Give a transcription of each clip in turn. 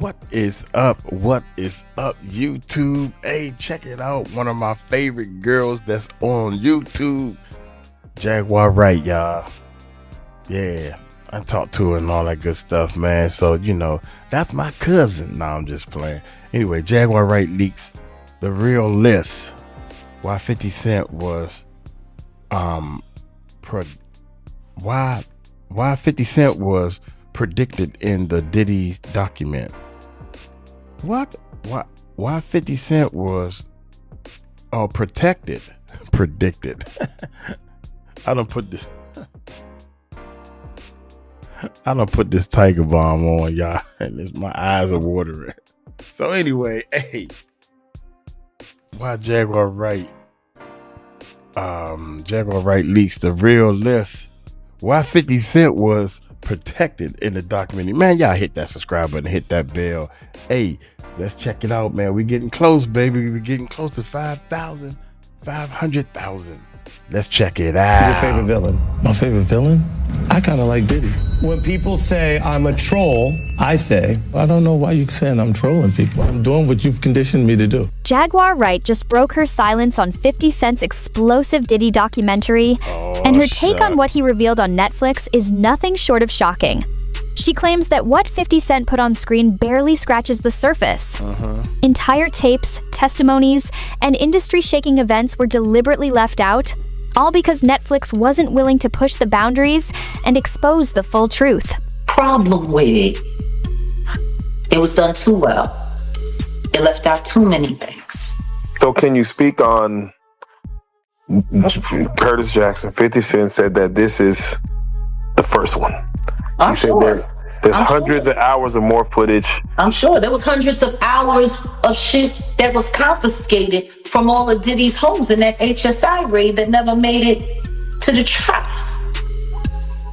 What is up? What is up, YouTube? Hey, check it out. One of my favorite girls that's on YouTube, Jaguar Wright, y'all. Yeah, I talked to her and all that good stuff, man. So, you know, that's my cousin. No, I'm just playing. Anyway, Jaguar Wright leaks the real list. Why 50 Cent was, why 50 Cent was predicted in the Diddy document. What? Why 50 Cent was predicted. I don't put this tiger bomb on, y'all, and my eyes are watering. So anyway, hey, why Jaguar Wright leaks the real list. Why 50 Cent was protected in the documentary. Man, y'all hit that subscribe button, hit that bell. Hey, let's check it out, man. We're getting close, baby. We're getting close to 5,000, 500,000. Let's check it out. Who's your favorite villain? My favorite villain? I kind of like Diddy. When people say I'm a troll, I say, I don't know why you're saying I'm trolling people. I'm doing what you've conditioned me to do. Jaguar Wright just broke her silence on 50 Cent's explosive Diddy documentary, and her take on what he revealed on Netflix is nothing short of shocking. She claims that what 50 Cent put on screen barely scratches the surface. Entire tapes, testimonies, and industry-shaking events were deliberately left out, all because Netflix wasn't willing to push the boundaries and expose the full truth. Problem with it, it was done too well. It left out too many things. So can you speak on Curtis Jackson? 50 Cent said that this is the first one. I'm sure. There's hundreds of hours of more footage. I'm sure there was hundreds of hours of shit that was confiscated from all of Diddy's homes in that HSI raid that never made it to the trial.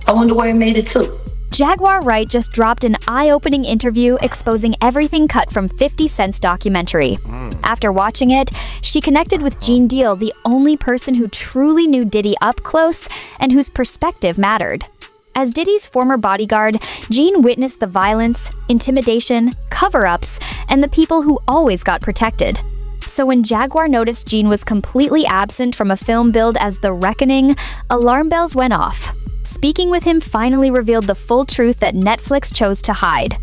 I wonder where it made it to. Jaguar Wright just dropped an eye-opening interview exposing everything cut from 50 Cent's documentary. After watching it, she connected with Gene Deal, the only person who truly knew Diddy up close and whose perspective mattered. As Diddy's former bodyguard, Gene witnessed the violence, intimidation, cover-ups, and the people who always got protected. So when Jaguar noticed Gene was completely absent from a film billed as The Reckoning, alarm bells went off. Speaking with him finally revealed the full truth that Netflix chose to hide.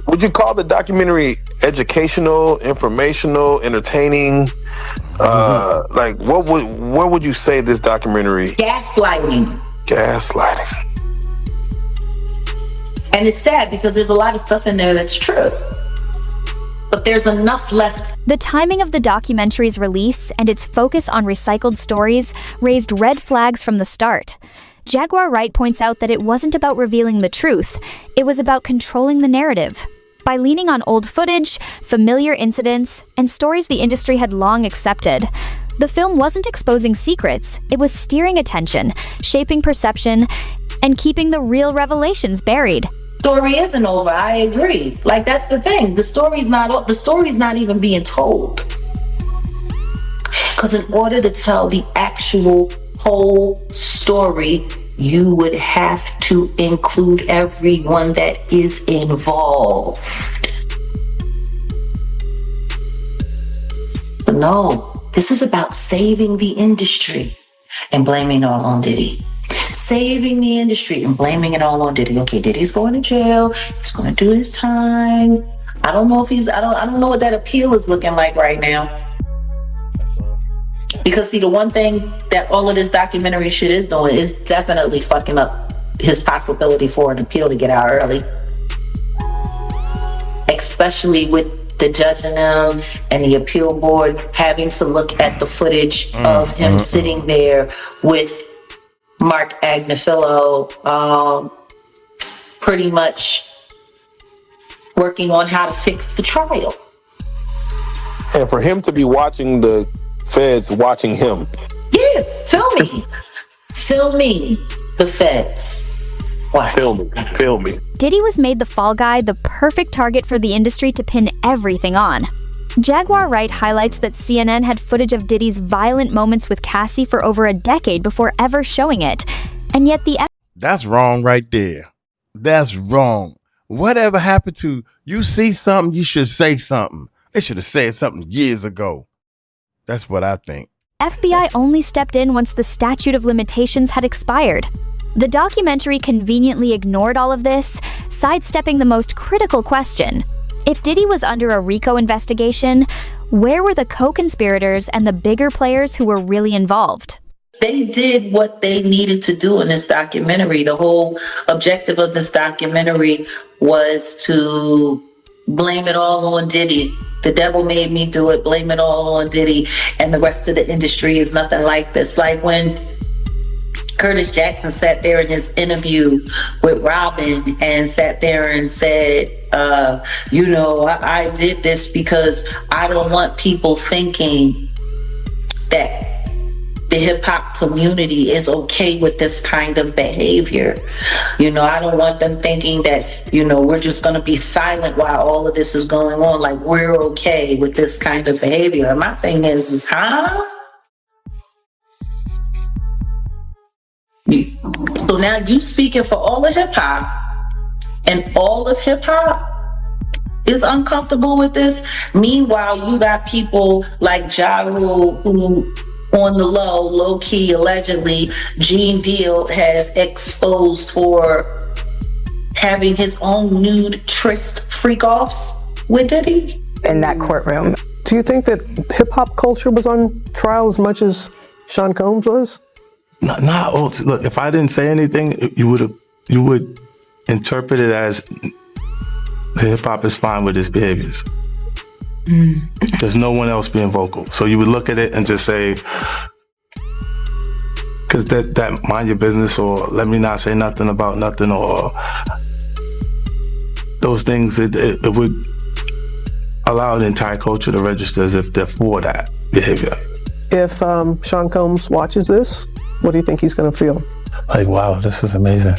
Would you call the documentary educational, informational, entertaining? Like, what would you say this documentary? Gaslighting. And it's sad because there's a lot of stuff in there that's true. But there's enough left. The timing of the documentary's release and its focus on recycled stories raised red flags from the start. Jaguar Wright points out that it wasn't about revealing the truth, it was about controlling the narrative. By leaning on old footage, familiar incidents, and stories the industry had long accepted, the film wasn't exposing secrets, it was steering attention, shaping perception, and keeping the real revelations buried. Story isn't over, I agree. Like, that's the thing. The story's not even being told. Because in order to tell the actual whole story, you would have to include everyone that is involved. But no, this is about saving the industry and blaming it all on Diddy. Saving the industry and blaming it all on Diddy. Okay, Diddy's going to jail. He's going to do his time. I don't know what that appeal is looking like right now. Because see, the one thing that all of this documentary shit is doing is definitely fucking up his possibility for an appeal to get out early. Especially with the judge and them and the appeal board having to look at the footage of him sitting there with Mark Agnifilo, pretty much working on how to fix the trial. And for him to be watching the feds watching him. Yeah, filming the feds. Wow. Film me. Diddy was made the fall guy, the perfect target for the industry to pin everything on. Jaguar Wright highlights that CNN had footage of Diddy's violent moments with Cassie for over a decade before ever showing it. And yet That's wrong right there. That's wrong. Whatever happened to you see something, you should say something. They should have said something years ago. That's what I think. FBI only stepped in once the statute of limitations had expired. The documentary conveniently ignored all of this, sidestepping the most critical question. If Diddy was under a RICO investigation, where were the co-conspirators and the bigger players who were really involved? They did what they needed to do in this documentary. The whole objective of this documentary was to blame it all on Diddy. The devil made me do it, blame it all on Diddy, and the rest of the industry is nothing like this. Like when Curtis Jackson sat there in his interview with Robin and sat there and said, I did this because I don't want people thinking that the hip hop community is okay with this kind of behavior. I don't want them thinking that, we're just going to be silent while all of this is going on. Like, we're okay with this kind of behavior. And my thing is huh? So now you speaking for all of hip hop, and all of hip hop is uncomfortable with this. Meanwhile, you got people like Ja Rule who, on the low key, allegedly, Gene Deal has exposed for having his own nude tryst freak-offs with Diddy. In that courtroom. Do you think that hip hop culture was on trial as much as Sean Combs was? Look, if I didn't say anything, you would interpret it as the hip hop is fine with his behaviors. There's no one else being vocal. So you would look at it and just say, because that mind your business, or let me not say nothing about nothing, or those things, it would allow the entire culture to register as if they're for that behavior. If Sean Combs watches this, what do you think he's going to feel? Like, wow, this is amazing.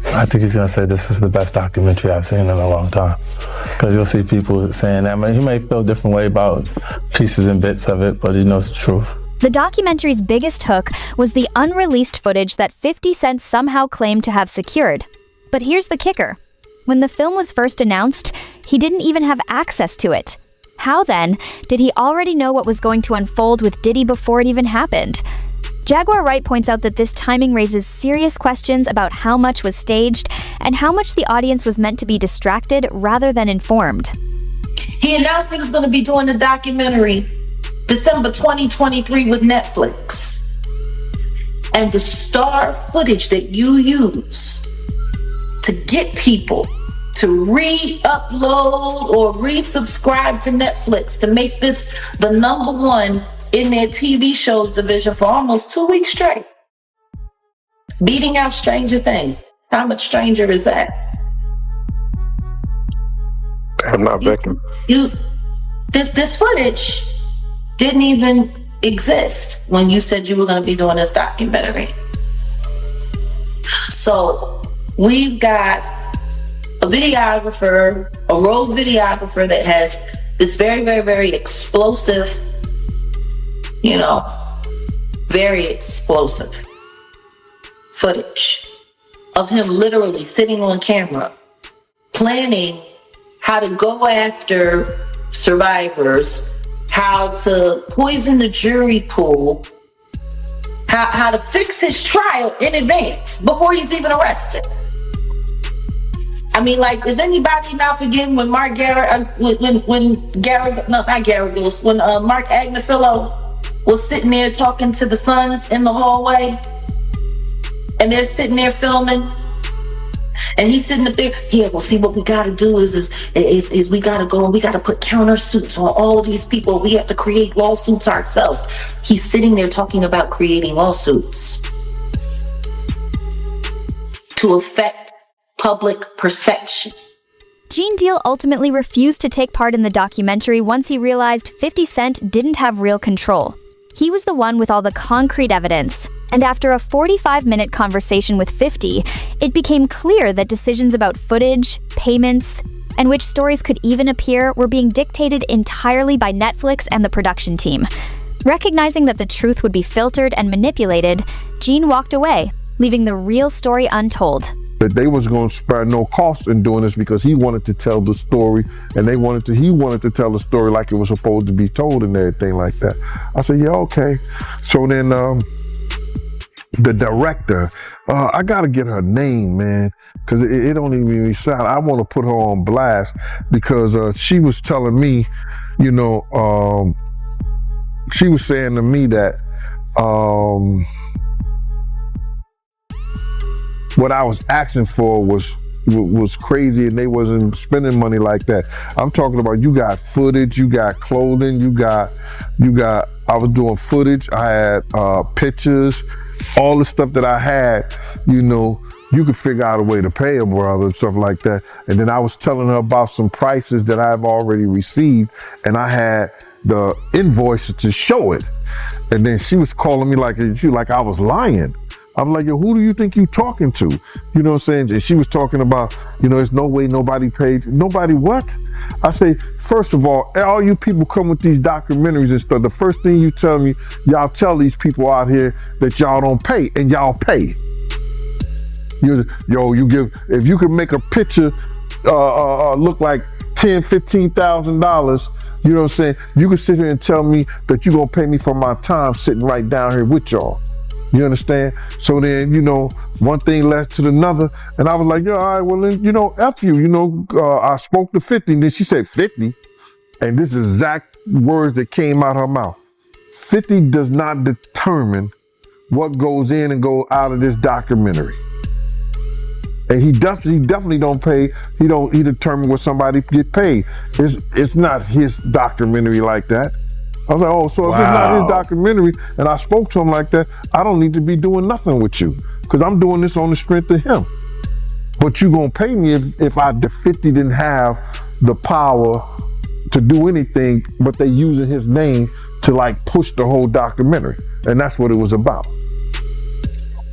I think he's going to say this is the best documentary I've seen in a long time. Because you'll see people saying that. He may feel a different way about pieces and bits of it, but he knows the truth. The documentary's biggest hook was the unreleased footage that 50 Cent somehow claimed to have secured. But here's the kicker. When the film was first announced, he didn't even have access to it. How then did he already know what was going to unfold with Diddy before it even happened? Jaguar Wright points out that this timing raises serious questions about how much was staged and how much the audience was meant to be distracted rather than informed. He announced he was going to be doing the documentary December 2023 with Netflix. And the star footage that you use to get people to re-upload or resubscribe to Netflix to make this the #1 in their TV shows division for almost 2 weeks straight. Beating out Stranger Things. How much stranger is that? I'm not Beckham. This footage didn't even exist when you said you were going to be doing this documentary. So we've got a videographer, a road videographer that has this very, very, very explosive, very explosive footage of him literally sitting on camera, planning how to go after survivors, how to poison the jury pool, how to fix his trial in advance before he's even arrested. I mean, like, is anybody not forgetting when Mark Agnifilo was sitting there talking to the Sons in the hallway, and they're sitting there filming, and he's sitting up there. Yeah, well, see, what we got to do is we got to go and we got to put countersuits on all of these people. We have to create lawsuits ourselves. He's sitting there talking about creating lawsuits to affect public perception. Gene Deal ultimately refused to take part in the documentary once he realized 50 Cent didn't have real control. He was the one with all the concrete evidence, and after a 45-minute conversation with 50, it became clear that decisions about footage, payments, and which stories could even appear were being dictated entirely by Netflix and the production team. Recognizing that the truth would be filtered and manipulated, Gene walked away, leaving the real story untold. that they was going to spare no cost in doing this because he wanted to tell the story, and he wanted to tell the story like it was supposed to be told and everything like that. I said, yeah, okay. So then the director, I got to get her name, man, because it don't even sound. I want to put her on blast because she was telling me, you know, she was saying to me that what I was asking for was crazy, and they wasn't spending money like that. I'm talking about, you got footage, you got clothing, you got. I was doing footage. I had pictures, all the stuff that I had. You know, you could figure out a way to pay a brother and stuff like that. And then I was telling her about some prices that I've already received, and I had the invoices to show it. And then she was calling me like I was lying. I'm like, yo, who do you think you talking to? You know what I'm saying? And she was talking about, you know, there's no way nobody paid. Nobody what? I say, first of all you people come with these documentaries and stuff, the first thing you tell me, y'all tell these people out here that y'all don't pay, and y'all pay. You give, if you could make a picture look like $10,000, $15,000, you know what I'm saying? You can sit here and tell me that you're gonna pay me for my time sitting right down here with y'all. You understand? So then, you know, one thing led to another, and I was like, yo, all right, well then, you know, F you, you know, I spoke to 50, and then she said 50, and this is exact words that came out her mouth. 50 does not determine what goes in and go out of this documentary. And he definitely don't pay. He determine what somebody get paid. It's not his documentary like that. I was like, oh, so if it's not his documentary, and I spoke to him like that, I don't need to be doing nothing with you, because I'm doing this on the strength of him. But you gonna pay me if I, the 50 didn't have the power to do anything, but they using his name to like push the whole documentary, and that's what it was about.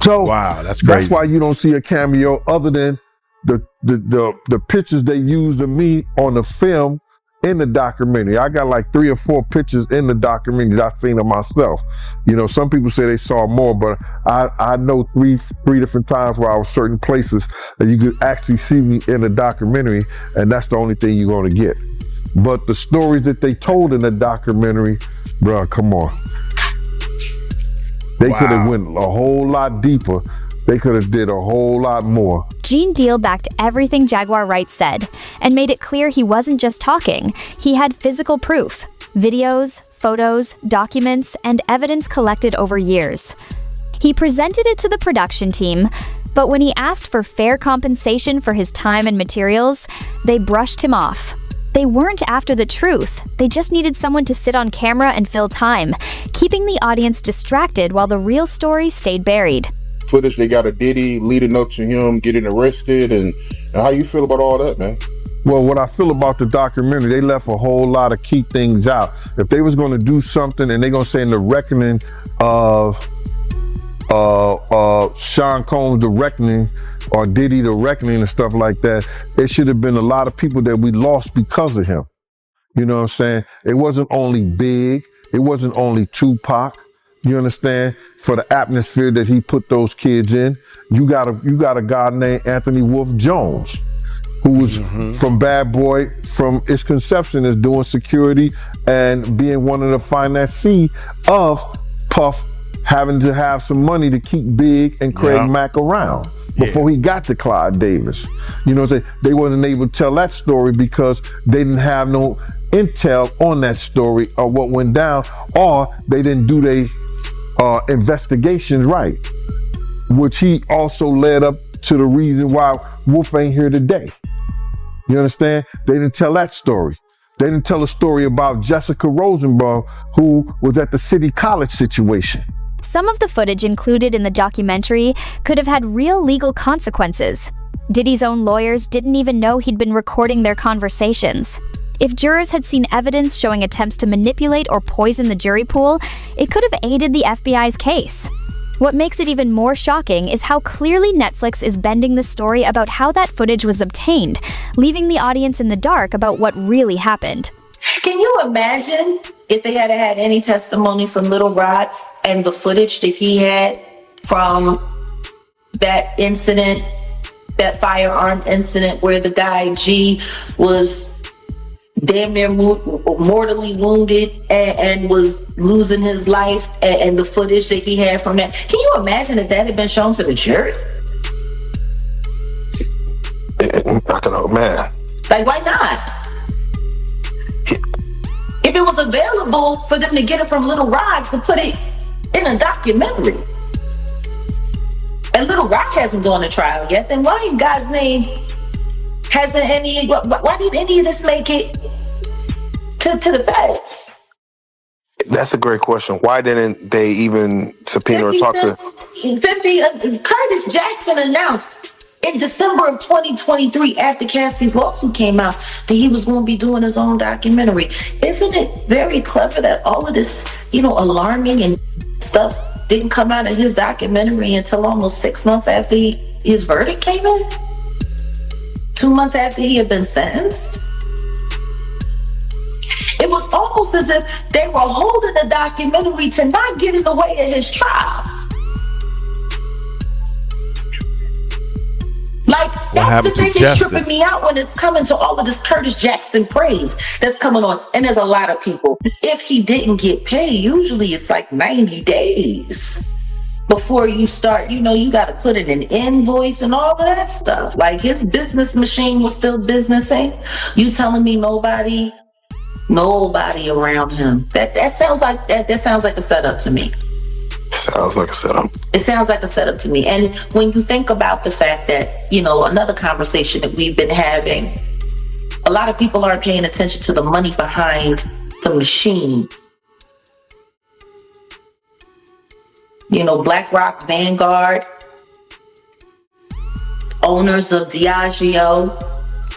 So wow, that's crazy. That's why you don't see a cameo other than the pictures they used of me on the film in the documentary. I got like 3 or 4 pictures in the documentary that I've seen of myself. You know, some people say they saw more, but I know three different times where I was certain places that you could actually see me in the documentary, and that's the only thing you're gonna get. But the stories that they told in the documentary, bro, come on. They could have went a whole lot deeper. They could have did a whole lot more. Gene Deal backed everything Jaguar Wright said and made it clear he wasn't just talking. He had physical proof, videos, photos, documents, and evidence collected over years. He presented it to the production team, but when he asked for fair compensation for his time and materials, they brushed him off. They weren't after the truth. They just needed someone to sit on camera and fill time, keeping the audience distracted while the real story stayed buried. Footage they got of Diddy leading up to him getting arrested, and how you feel about all that, man? Well, what I feel about the documentary, they left a whole lot of key things out. If they was going to do something, and they're going to say in the reckoning of Sean Combs, the reckoning, or Diddy, the reckoning, and stuff like that, it should have been a lot of people that we lost because of him. You know what I'm saying? It wasn't only Big, it wasn't only Tupac. You understand? For the atmosphere that he put those kids in, you got a guy named Anthony Wolf Jones, who was from Bad Boy, from its conception as doing security and being one of the financiers of Puff having to have some money to keep Big and Craig Mack around before he got to Clyde Davis. You know what I'm saying? They wasn't able to tell that story because they didn't have no intel on that story or what went down, or they didn't do their investigations right, which he also led up to the reason why Wolf ain't here today. You understand? They didn't tell that story. They didn't tell a story about Jessica Rosenbaum, who was at the City College situation. Some of the footage included in the documentary could have had real legal consequences. Diddy's own lawyers didn't even know he'd been recording their conversations. If jurors had seen evidence showing attempts to manipulate or poison the jury pool, it could have aided the FBI's case. What makes it even more shocking is how clearly Netflix is bending the story about how that footage was obtained, leaving the audience in the dark about what really happened. Can you imagine if they had had any testimony from Little Rod and the footage that he had from that incident that firearm incident where the guy G was damn near mortally wounded and was losing his life, and the footage that he had from that. Can you imagine if that had been shown to the jury? I can know, man. Like, why not? If it was available for them to get it from Little Rock to put it in a documentary, and Little Rock hasn't gone to trial yet, then why in God's name hasn't why did any of this make it to the feds? That's a great question. Why didn't they even subpoena or talk to? Curtis Jackson announced in December of 2023, after Cassie's lawsuit came out, that he was going to be doing his own documentary. Isn't it very clever that all of this, alarming and stuff didn't come out of his documentary until almost 6 months after his verdict came in? 2 months after he had been sentenced? It was almost as if they were holding the documentary to not get in the way of his trial. Like, that's the thing that's tripping me out when it's coming to all of this Curtis Jackson praise that's coming on. And there's a lot of people. If he didn't get paid, usually it's like 90 days before you start, you got to put in an invoice and all of that stuff. Like, his business machine was still businessing. You telling me nobody around him? That sounds like a setup to me. Sounds like a setup. It sounds like a setup to me. And when you think about the fact that, another conversation that we've been having, a lot of people aren't paying attention to the money behind the machine. BlackRock, Vanguard, owners of Diageo,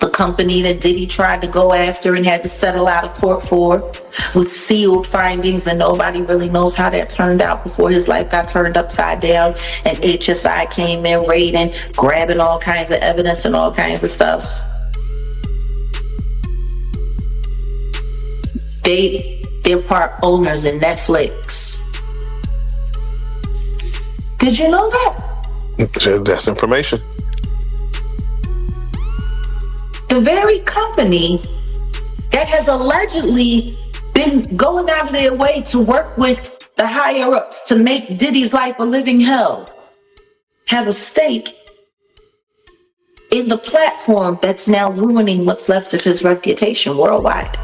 the company that Diddy tried to go after and had to settle out of court for, with sealed findings, and nobody really knows how that turned out before his life got turned upside down and HSI came in raiding, grabbing all kinds of evidence and all kinds of stuff. They're part owners in Netflix. Did you know that? That's information. The very company that has allegedly been going out of their way to work with the higher ups to make Diddy's life a living hell have a stake in the platform that's now ruining what's left of his reputation worldwide.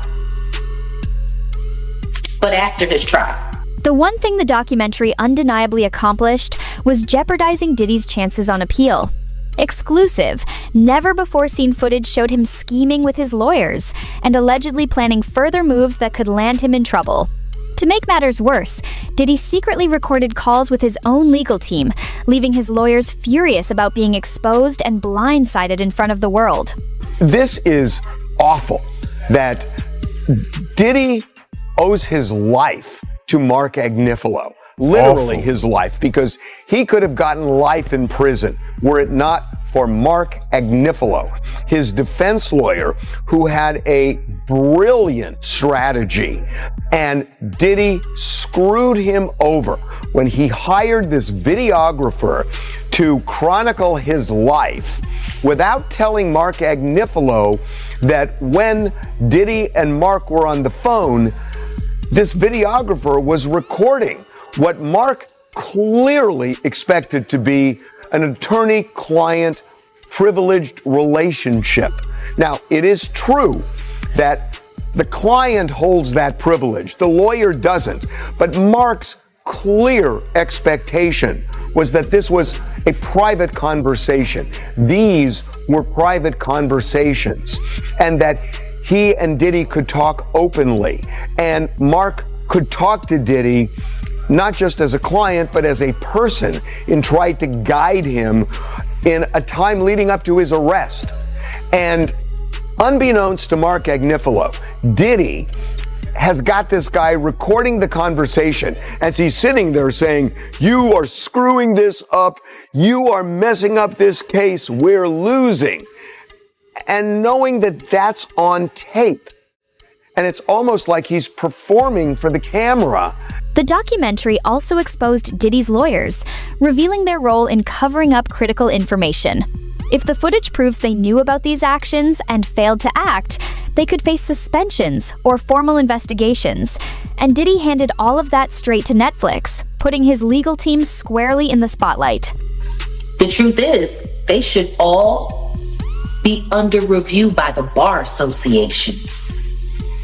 But after this trial. The one thing the documentary undeniably accomplished was jeopardizing Diddy's chances on appeal. Exclusive, never-before-seen footage showed him scheming with his lawyers and allegedly planning further moves that could land him in trouble. To make matters worse, Diddy secretly recorded calls with his own legal team, leaving his lawyers furious about being exposed and blindsided in front of the world. This is awful that Diddy owes his life to Mark Agnifilo. Literally his life, because he could have gotten life in prison were it not for Mark Agnifilo, his defense lawyer, who had a brilliant strategy. And Diddy screwed him over when he hired this videographer to chronicle his life without telling Mark Agnifilo that when Diddy and Mark were on the phone, this videographer was recording what Mark clearly expected to be an attorney-client privileged relationship. Now, it is true that the client holds that privilege, the lawyer doesn't, but Mark's clear expectation was that this was a private conversation. These were private conversations, and that he and Diddy could talk openly, and Mark could talk to Diddy not just as a client, but as a person, and tried to guide him in a time leading up to his arrest. And unbeknownst to Mark Agnifilo, Diddy has got this guy recording the conversation as he's sitting there saying, "You are screwing this up. You are messing up this case. We're losing." And knowing that that's on tape. And it's almost like he's performing for the camera. The documentary also exposed Diddy's lawyers, revealing their role in covering up critical information. If the footage proves they knew about these actions and failed to act, they could face suspensions or formal investigations. And Diddy handed all of that straight to Netflix, putting his legal team squarely in the spotlight. The truth is, they should all be under review by the bar associations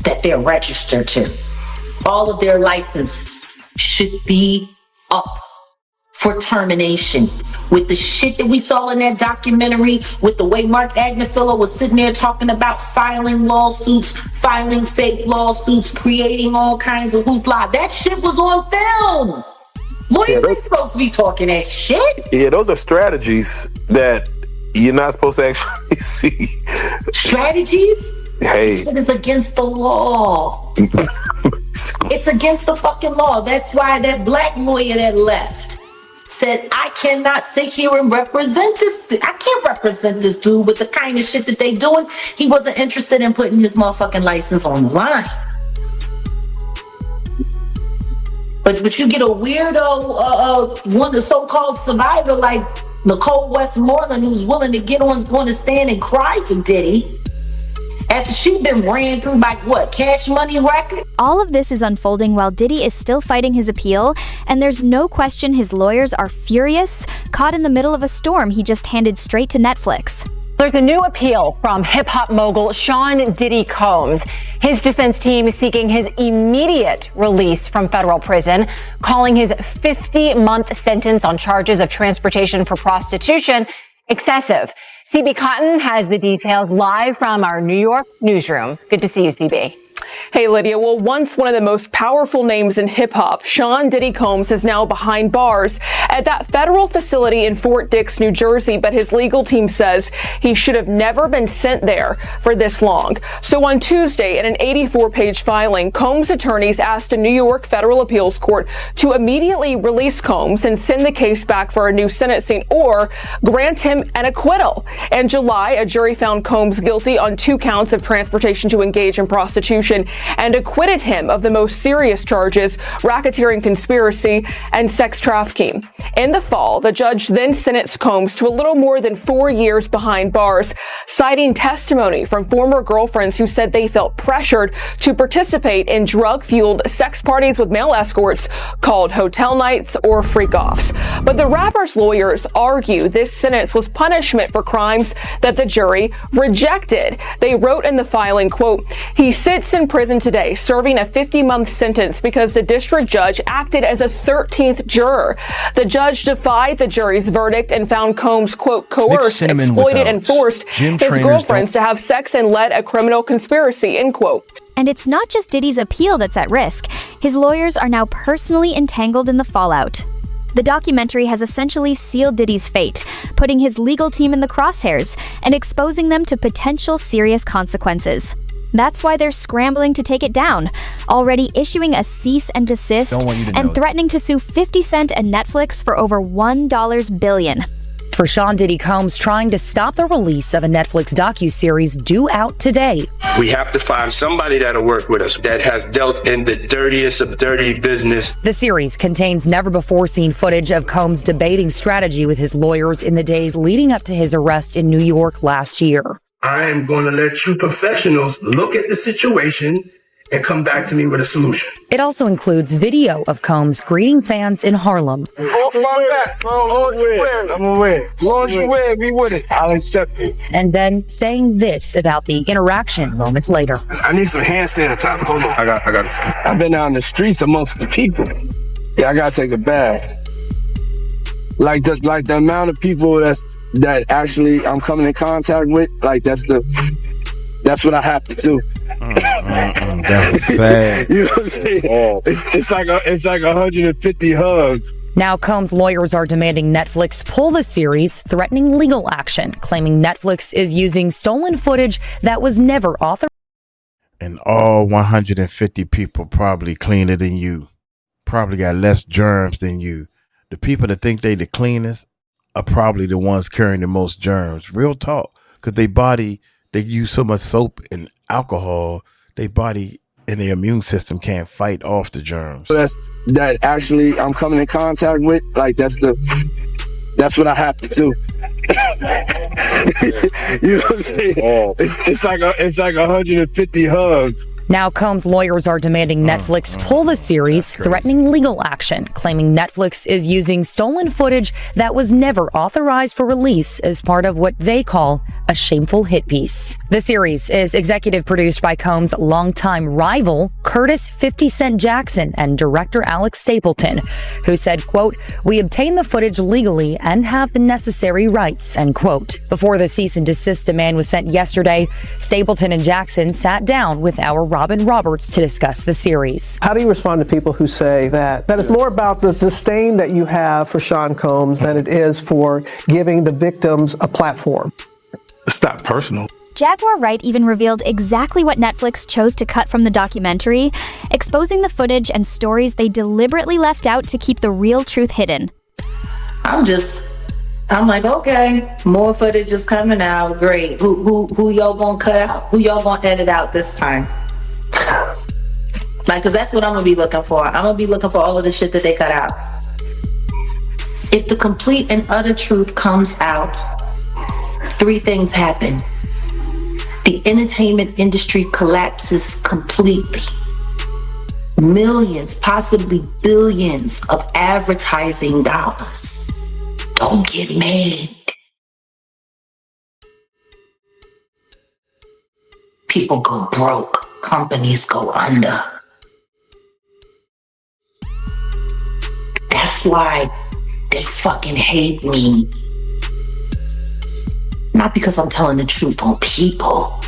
that they're registered to. All of their licenses should be up for termination. With the shit that we saw in that documentary, with the way Mark Agnifilo was sitting there talking about filing lawsuits, filing fake lawsuits, creating all kinds of hoopla. That shit was on film. Lawyers ain't supposed to be talking that shit. Yeah, those are strategies that you're not supposed to actually see. Strategies? Hey. It is against the law. It's against the fucking law. That's why that black lawyer that left said, I cannot sit here and represent this. I can't represent this dude with the kind of shit that they doing. He wasn't interested in putting his motherfucking license on the line. But you get a weirdo, one the so-called survivor like Nicole Westmoreland, who's willing to get on the stand and cry for Diddy after she'd been ran through by Cash Money Record. All of this is unfolding while Diddy is still fighting his appeal, and there's no question his lawyers are furious, caught in the middle of a storm he just handed straight to Netflix. There's a new appeal from hip-hop mogul Sean Diddy Combs. His defense team is seeking his immediate release from federal prison, calling his 50-month sentence on charges of transportation for prostitution excessive. CB Cotton has the details live from our New York newsroom. Good to see you, CB. Hey, Lydia. Well, once one of the most powerful names in hip-hop, Sean Diddy Combs is now behind bars at that federal facility in Fort Dix, New Jersey, but his legal team says he should have never been sent there for this long. So on Tuesday, in an 84-page filing, Combs' attorneys asked a New York federal appeals court to immediately release Combs and send the case back for a new sentencing or grant him an acquittal. In July, a jury found Combs guilty on 2 counts of transportation to engage in prostitution and acquitted him of the most serious charges, racketeering, conspiracy, and sex trafficking. In the fall, the judge then sentenced Combs to a little more than 4 years behind bars, citing testimony from former girlfriends who said they felt pressured to participate in drug-fueled sex parties with male escorts called hotel nights or freak-offs. But the rapper's lawyers argue this sentence was punishment for crimes that the jury rejected. They wrote in the filing, quote, "He sits in prison today serving a 50-month sentence because the district judge acted as a 13th juror. The judge defied the jury's verdict and found Combs, quote, coerced, exploited, and forced his girlfriends to have sex and led a criminal conspiracy," end quote. And it's not just Diddy's appeal that's at risk. His lawyers are now personally entangled in the fallout. The documentary has essentially sealed Diddy's fate, putting his legal team in the crosshairs and exposing them to potential serious consequences. That's why they're scrambling to take it down, already issuing a cease and desist and threatening to sue 50 Cent and Netflix for over $1 billion. For Sean Diddy Combs trying to stop the release of a Netflix docuseries due out today. We have to find somebody that'll work with us that has dealt in the dirtiest of dirty business. The series contains never-before-seen footage of Combs debating strategy with his lawyers in the days leading up to his arrest in New York last year. I am going to let you professionals look at the situation and come back to me with a solution. It also includes video of Combs greeting fans in Harlem. Off my back, Lord, you win. I'm gonna win. Lord, you win. Be with it. I'll accept it. And then saying this about the interaction moments later. I need some hand sanitizer. Hold on. I got it. I've been out in the streets amongst the people. Yeah, I gotta take a bath. Like the amount of people that actually I'm coming in contact with, like that's what I have to do. That's sad. You know what I'm saying? It's like 150 hugs. Now Combs' lawyers are demanding Netflix pull the series, threatening legal action, claiming Netflix is using stolen footage that was never authorized. And all 150 people probably cleaner than you, probably got less germs than you. The people that think they the cleanest are probably the ones carrying the most germs. Real talk. Because they use so much soap and alcohol, their body and their immune system can't fight off the germs. That actually I'm coming in contact with, like that's that's what I have to do. You know what I'm saying? It's like 150 hugs. Now, Combs' lawyers are demanding Netflix pull the series, threatening legal action, claiming Netflix is using stolen footage that was never authorized for release as part of what they call a shameful hit piece. The series is executive produced by Combs' longtime rival, Curtis 50 Cent Jackson, and director Alex Stapleton, who said, quote, "We obtained the footage legally and have the necessary rights," end quote. Before the cease and desist demand was sent yesterday, Stapleton and Jackson sat down with our Robin Roberts to discuss the series. How do you respond to people who say that it's more about the disdain that you have for Sean Combs than it is for giving the victims a platform? It's not personal. Jaguar Wright even revealed exactly what Netflix chose to cut from the documentary, exposing the footage and stories they deliberately left out to keep the real truth hidden. I'm like, okay, more footage is coming out. Great. Who y'all gonna cut out? Who y'all gonna edit out this time? Like, cause that's what I'm gonna be looking for. I'm gonna be looking for all of the shit that they cut out. If the complete and utter truth comes out, 3 things happen. The entertainment industry collapses completely. Millions, possibly billions of advertising dollars don't get made. People go broke. Companies go under. That's why they fucking hate me. Not because I'm telling the truth on people.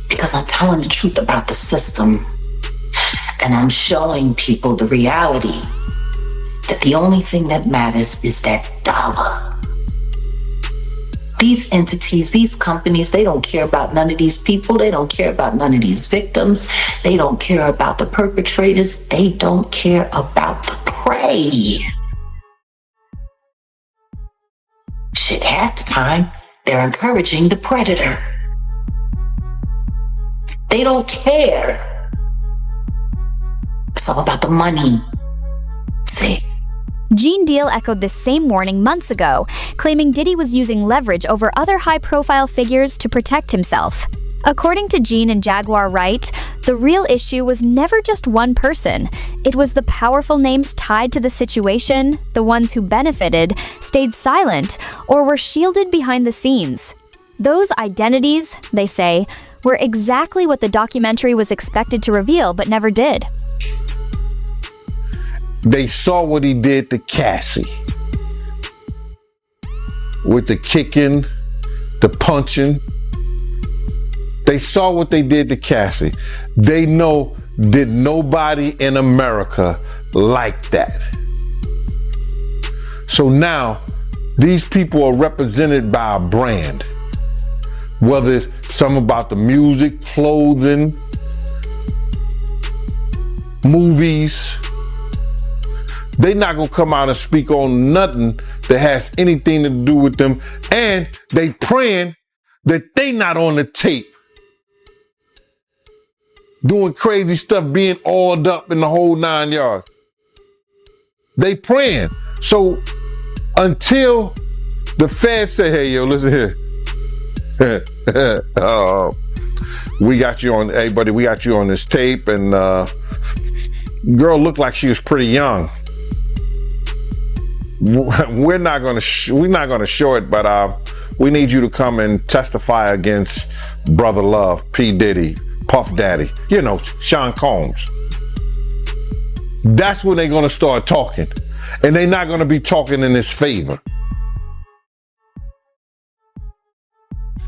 Because I'm telling the truth about the system. And I'm showing people the reality that the only thing that matters is that dollar. These entities, these companies, they don't care about none of these people. They don't care about none of these victims. They don't care about the perpetrators. They don't care about the prey. Shit, half the time, they're encouraging the predator. They don't care. It's all about the money. See? Gene Deal echoed this same warning months ago, claiming Diddy was using leverage over other high-profile figures to protect himself. According to Gene and Jaguar Wright, the real issue was never just one person. It was the powerful names tied to the situation, the ones who benefited, stayed silent, or were shielded behind the scenes. Those identities, they say, were exactly what the documentary was expected to reveal but never did. They saw what he did to Cassie. With the kicking, the punching. They saw what they did to Cassie. They know that nobody in America liked that. So now, these people are represented by a brand. Whether it's something about the music, clothing, movies. They not gonna come out and speak on nothing that has anything to do with them. And they praying that they not on the tape. Doing crazy stuff, being oiled up in the whole 9 yards. They praying. So until the feds say, hey, yo, listen here. We got you on, hey buddy, we got you on this tape, and girl looked like she was pretty young. We're not gonna show it, but we need you to come and testify against Brother Love, P. Diddy, Puff Daddy, you know, Sean Combs. That's when they're gonna start talking, and they're not gonna be talking in his favor.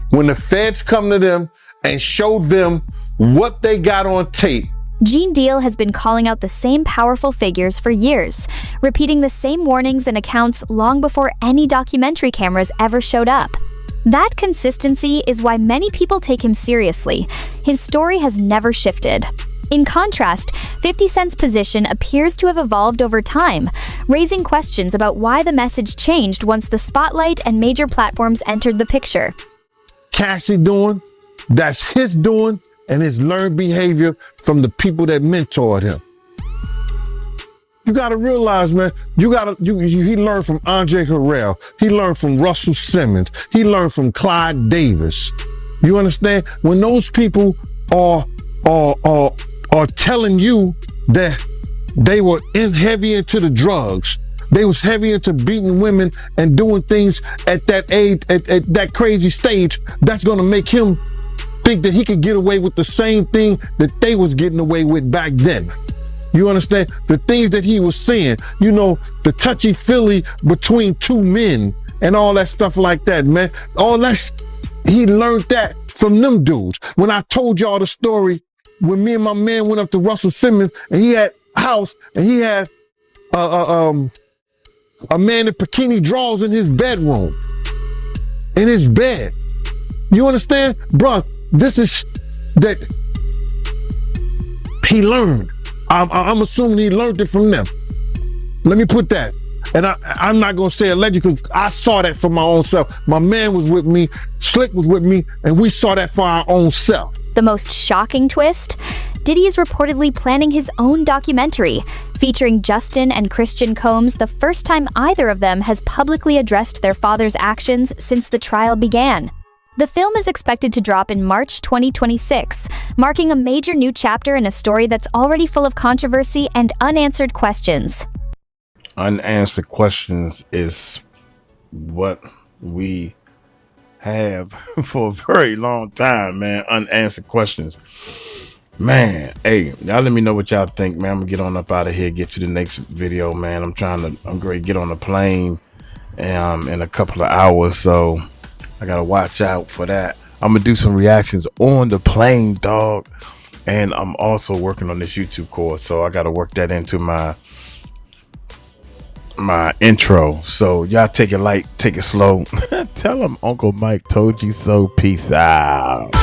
When the feds come to them and show them what they got on tape. Gene Deal has been calling out the same powerful figures for years, repeating the same warnings and accounts long before any documentary cameras ever showed up. That consistency is why many people take him seriously. His story has never shifted. In contrast, 50 Cent's position appears to have evolved over time, raising questions about why the message changed once the spotlight and major platforms entered the picture. Cassie doing, that's his doing, and his learned behavior from the people that mentored him. You got to realize, man, he learned from Andre Harrell. He learned from Russell Simmons. He learned from Clyde Davis. You understand? When those people are telling you that they were heavy into the drugs, they was heavy into beating women and doing things at that age, at that crazy stage, that's going to make him think that he could get away with the same thing that they was getting away with back then. You understand? The things that he was saying, you know, the touchy-feely between two men and all that stuff like that, man. All that, he learned that from them dudes. When I told y'all the story, when me and my man went up to Russell Simmons and he had a house and he had a man in bikini drawers in his bedroom, in his bed. You understand? Bruh, this is that he learned. I'm assuming he learned it from them. Let me put that. And I'm not going to say alleged because I saw that for my own self. My man was with me, Slick was with me, and we saw that for our own self. The most shocking twist? Diddy is reportedly planning his own documentary, featuring Justin and Christian Combs, the first time either of them has publicly addressed their father's actions since the trial began. The film is expected to drop in March 2026, marking a major new chapter in a story that's already full of controversy and unanswered questions. Unanswered questions is what we have for a very long time, man. Unanswered questions. Man, hey, y'all let me know what y'all think, man. I'm gonna get on up out of here, get to the next video, man. I'm going to get on a plane in a couple of hours, so I gotta watch out for that. I'm gonna do some reactions on the plane, dog. And I'm also working on this YouTube course, so I gotta work that into my intro. So y'all take it light, take it slow. Tell them Uncle Mike told you so. Peace out.